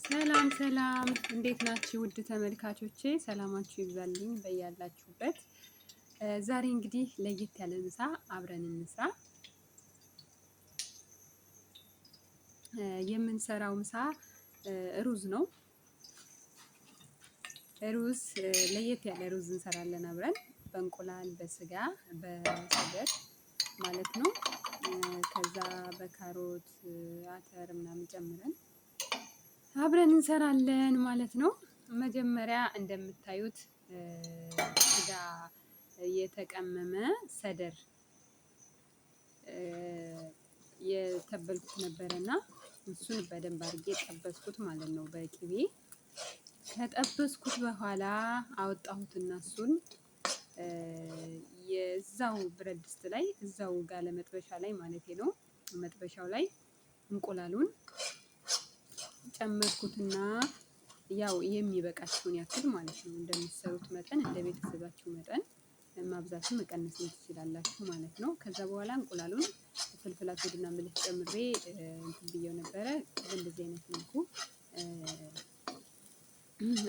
ሰላም ሰላም፣ እንዴት ናችሁ ውድ ተመልካቾቼ? ሰላማችሁ ይብዛልኝ በያላችሁበት። ዛሬ እንግዲህ ለየት ያለ ምሳ አብረን እንስራ። የምንሰራው ምሳ ሩዝ ነው። ሩዝ ለየት ያለ ሩዝ እንሰራለን አብረን በእንቁላል፣ በስጋ፣ በሰገር ማለት ነው። ከዛ በካሮት አተር ምናምን ጨምረን አብረን እንሰራለን ማለት ነው። መጀመሪያ እንደምታዩት ስጋ የተቀመመ ሰደር የተበልኩት ነበረና እሱን በደንብ አድርጌ ጠበስኩት ማለት ነው በቅቤ። ከጠበስኩት በኋላ አወጣሁትና እሱን የዛው ብረት ድስት ላይ እዛው ጋለ መጥበሻ ላይ ማለት ነው። መጥበሻው ላይ እንቁላሉን ጨመርኩትና ያው የሚበቃችሁን ያክል ማለት ነው እንደምትሰሩት መጠን እንደ ቤተሰባችሁ መጠን ማብዛትም መቀነስም ትችላላችሁ ማለት ነው። ከዛ በኋላ እንቁላሉን ፍልፍል አስወድና ምልህ ጨምሬ እንትን ብዬው ነበረ በእንደዚህ አይነት መልኩ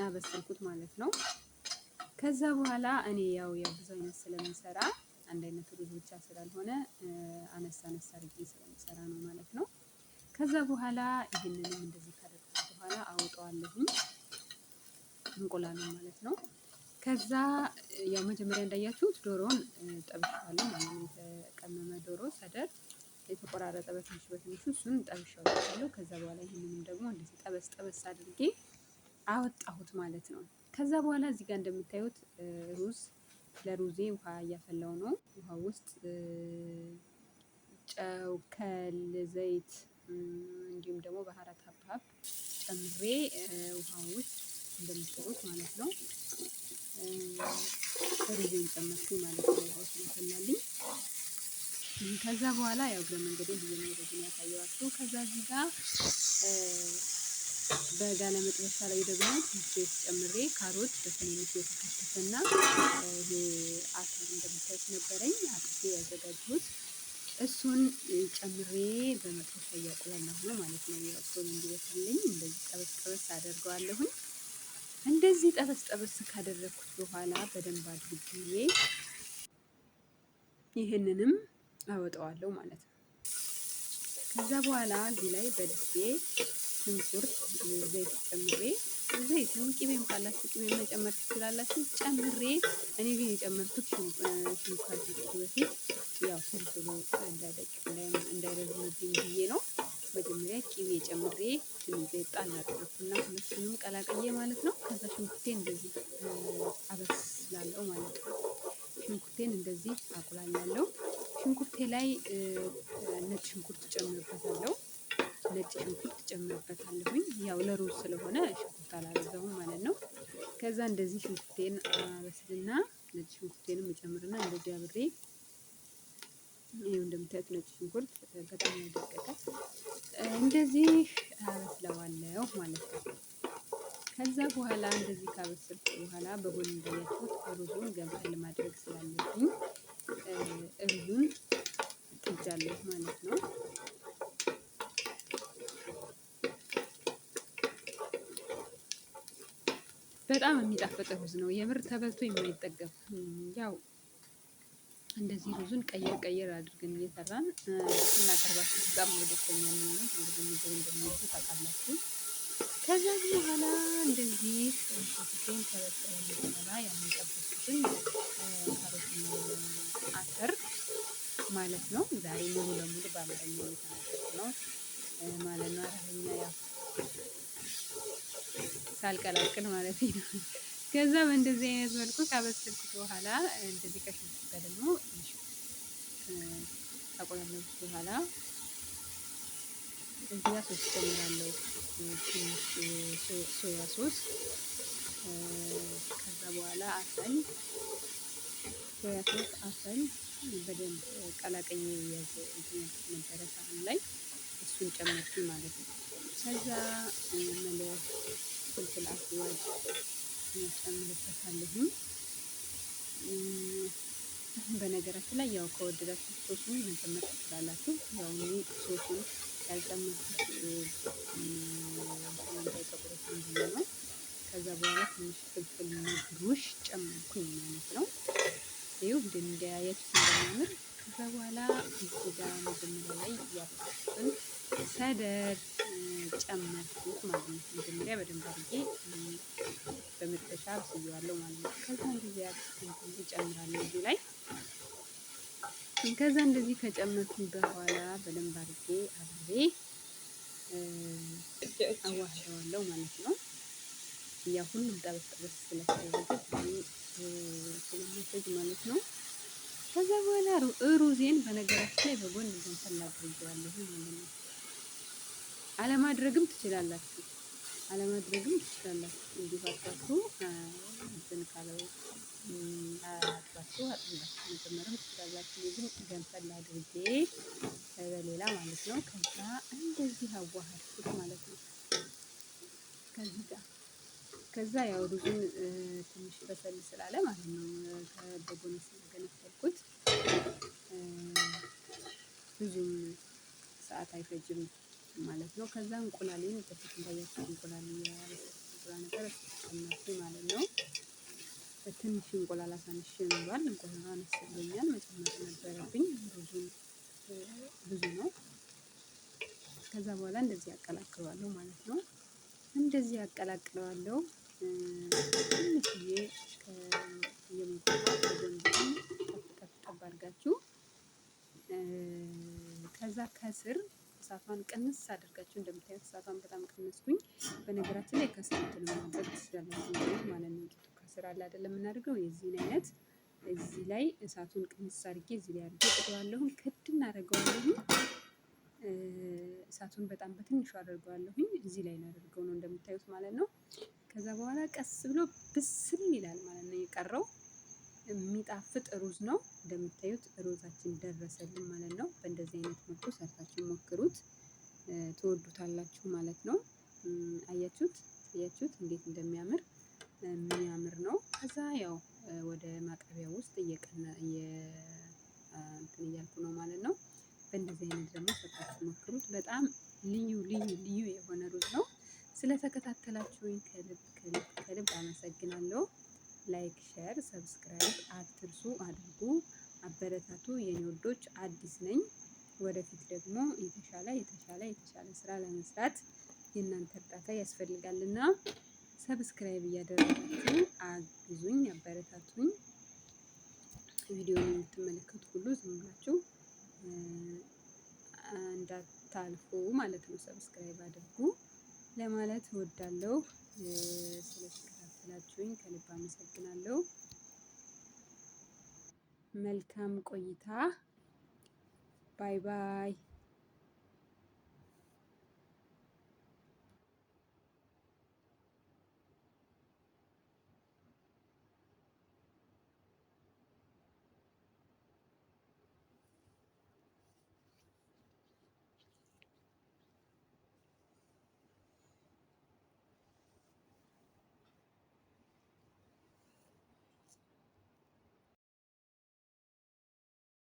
አበሰልኩት ማለት ነው። ከዛ በኋላ እኔ ያው ብዙ አይነት ስለምሰራ አንድ አይነት ሩዝ ብቻ ስላልሆነ አነሳ አድርጌ ስለምሰራ ነው ማለት ነው። ከዛ በኋላ ይህንንም እንደዚህ ካደረኩት በኋላ አውጣዋለሁኝ እንቁላሉን ማለት ነው። ከዛ ያው መጀመሪያ እንዳያችሁት ዶሮውን ጠብሼዋለሁ ማለት ነው። የተቀመመ ዶሮ ሰደር የተቆራረጠ በትንሹ እሱን ጠብሼዋለሁ። ከዛ በኋላ ይህንንም ደግሞ እንደዚህ ጠበስ አድርጌ አወጣሁት ማለት ነው። ከዛ በኋላ እዚህ ጋር እንደምታዩት ሩዝ ለሩዜ ውሃ እያፈላው ነው። ውሃ ውስጥ ጨው፣ ከል፣ ዘይት እንዲሁም ደግሞ ባህራት ሀብሀብ ጨምሬ ውሃ ውስጥ እንደምትሉት ማለት ነው ሩዜን ጨመርኩኝ ማለት ነው። ውሃው ስለፈላልኝ ከዛ በኋላ ያው በመንገዴ ብዙ ነው ሩዝን ያሳየዋችሁ። ከዛ እዚህ ጋር በጋለ መጥበሻ ላይ ደግሞ ዘይት ጨምሬ ካሮት በትንንሹ የተከተፈና ይሄ አተር እንደምታዩት ነበረኝ አጥቤ ያዘጋጀሁት እሱን ጨምሬ በመጥበሻ እያቁላላሁ ነው ማለት ነው። ያው ቶሎ እንዲበስልልኝ እንደዚህ ጠበስ አደርገዋለሁኝ። እንደዚህ ጠበስ ካደረኩት በኋላ በደንብ አድርጌ ይህንንም አወጣዋለሁ ማለት ነው። ከዛ በኋላ እዚህ ላይ በድስቴ ሽንኩርት፣ ዘይት ጨምሬ ዘይትም ቅቤም ካላችሁ ቅቤ መጨመር ትችላላችሁ። ጨምሬ እኔ ግን የጨመርኩት ሽንኩርት በፊት ያው ፍልፍሉ እንዳይረዝምብኝ ብዬ ነው። መጀመሪያ ቅቤ ጨምሬ ዘይት ጣል አደረኩና ሁለቱንም ቀላቅዬ ማለት ነው። ከዛ ሽንኩርቴን እንደዚህ አበስላለሁ ማለት ነው። ሽንኩርቴን እንደዚህ አቁላላለሁ። ሽንኩርቴ ላይ ነጭ ሽንኩርት ጨምርበታለሁ። ነጭ ሽንኩርት ጨምርበታለሁኝ ያው ለሩዝ ስለሆነ ሽንኩርት አላበዛሁም ማለት ነው። ከዛ እንደዚህ ሽንኩርቴን አበስልና ነጭ ሽንኩርቴንም እጨምርና እንደዚህ አብሬ ይሄው እንደምታዩት ነጭ ሽንኩርት በጣም ያደቀቀ እንደዚህ አበስለዋለሁ ማለት ነው። ከዛ በኋላ እንደዚህ ካበሰልኩ በኋላ በጎን እንዳያችሁት ሩዙን ገንፈል ማድረግ ስላለብኝ ሩዙን ጥጃለሁ ማለት ነው። በጣም የሚጣፍጥ ሩዝ ነው የምር ተበልቶ የማይጠገብ። ያው እንደዚህ ሩዙን ቀየር አድርገን እየሰራን ስናቀርባችሁ በጣም ደስተኛ ነኝ። እንግዲህ ምግብ እንደሚወዱ ታውቃላችሁ። ከዛ በኋላ እንደዚህ ሽንኩርቴን ከበሰለ በኋላ ያመጣበትን ካሮትና አተር ማለት ነው። ዛሬ ሙሉ ለሙሉ በአማርኛ እየተናገርኩ ነው ማለት ነው። አረብኛ ያው ሳልቀላቅል ማለት ነው። ከዛ በእንደዚህ አይነት መልኩ ካበሰልኩት በኋላ እንደዚህ ከሽንኩርት ጋር ደግሞ ካቆላለሁት በኋላ እዚህ ጋር ሶስ ጨምራለሁ። ትንሽ ሶያ ሶስ ከዛ በኋላ ሶያ ሶስ አሰል በደንብ ቀላቀዬ ነበረ ሳህን ላይ እሱን ጨመርኩኝ ማለት ነው። ከዛ መለስ ፍልፍል አስዋድ ጨምርበታለሁ። በነገራችን ላይ ያው ከወደዳችሁ ሶሱን መጨመር ትችላላችሁ። ያው እኔ ሶሱን ያልጨመርኩት እንዳይጠቁር በኋላ ትንሽ ፍልፍል ግሩሽ ጨመርኩኝ ማለት ነው። ይኸው እንደያያችሁት እንደሚያምር። ከዛ በኋላ እዚህ ጋር መጀመሪያ ላይ ያበሰልኩትን ሰደር ጨመርኩት ማለት ነው። መጀመሪያ በደንብ አድርጌ በመጥበሻ አብስዬዋለሁ ማለት ነው። ከዛ እንደዚህ እንደዚህ ጨምራለሁ እዚህ ላይ። ከዛ እንደዚህ ከጨመርኩኝ በኋላ በደንብ አድርጌ አብሬ አዋህደዋለሁ ማለት ነው። ያ ሁሉም ጠበስ ጠበስ ስለተደረገ ስለሚፈጅ ማለት ነው። ከዛ በኋላ ሩዜን በነገራችን ላይ በጎን ገንፈል አድርጌዋለሁ ማለት ነው። አለማድረግም ትችላላችሁ እንዲሁ አጥባችሁ እንትን ካለው አጥባችሁ መጨመርም ትችላላችሁ። ግን ገንፈል አድርጌ በሌላ ማለት ነው። ከዛ እንደዚህ አዋሃድኩት ማለት ነው። ከዚህ ጋር ከዛ ያው ሩዙን ትንሽ በሰል ስላለ ማለት ነው በጎን ስለገነፈልኩት ብዙም ሰዓት አይፈጅም ማለት ነው። ከዛ እንቁላሌን በፊት እንዳያችሁ እንቁላል ነገር ጨመርኩኝ ማለት ነው። ትንሽ እንቁላል አሳንሼ ኖሯል። እንቁላል አነስ ብሎኛል፣ መጨመር ነበረብኝ። ብዙ ነው። ከዛ በኋላ እንደዚህ አቀላቅለዋለሁ ማለት ነው። እንደዚህ አቀላቅለዋለሁ ትንሽዬ የሞቀ በጎን ጠብ አድርጋችሁ ከዛ ከስር እሳቷን ቅንስ አድርጋችሁ እንደምታዩት እሳቷን በጣም ቀነስኩኝ። በነገራችን ላይ ከስር እንትን ማድረግ ትችላላችሁ ማለት ነው። ቂጡ ከስር አለ አይደለም የምናደርገው የዚህን አይነት እዚህ ላይ እሳቱን ቅንስ አድርጌ እዚህ ላይ አድርጌ ጥደዋለሁኝ። ክድን አደርገዋለሁኝ። እሳቱን በጣም በትንሹ አደርገዋለሁኝ። እዚህ ላይ ላደርገው ነው እንደምታዩት ማለት ነው። ከዛ በኋላ ቀስ ብሎ ብስል ይላል ማለት ነው። የቀረው የሚጣፍጥ ሩዝ ነው። እንደምታዩት ሩዛችን ደረሰልን ማለት ነው። በእንደዚህ አይነት መልኩ ሰርታችሁ ሞክሩት፣ ትወዱታላችሁ ማለት ነው። አያችሁት እንዴት እንደሚያምር የሚያምር ነው። ከዛ ያው ወደ ማቅረቢያ ውስጥ እንትን እያልኩ ነው ማለት ነው። በእንደዚህ አይነት ደግሞ ሰርታችሁ ሞክሩት። በጣም ልዩ የሆነ ሩዝ ነው። ስለተከታተላችሁኝ ከልብ አመሰግናለሁ። ላይክ፣ ሼር፣ ሰብስክራይብ አትርሱ አድርጉ። አበረታቱ የኔ ወዶች። አዲስ ነኝ። ወደፊት ደግሞ የተሻለ ስራ ለመስራት የእናንተ እርዳታ ያስፈልጋልና ሰብስክራይብ እያደረጋችሁ አግዙኝ፣ አበረታቱኝ። ቪዲዮውን የምትመለከቱ ሁሉ ዝም ብላችሁ እንዳታልፉ ማለት ነው። ሰብስክራይብ አድርጉ ለማለት እወዳለሁ። ስለተከታተላችሁኝ ከልብ አመሰግናለሁ። መልካም ቆይታ። ባይ ባይ።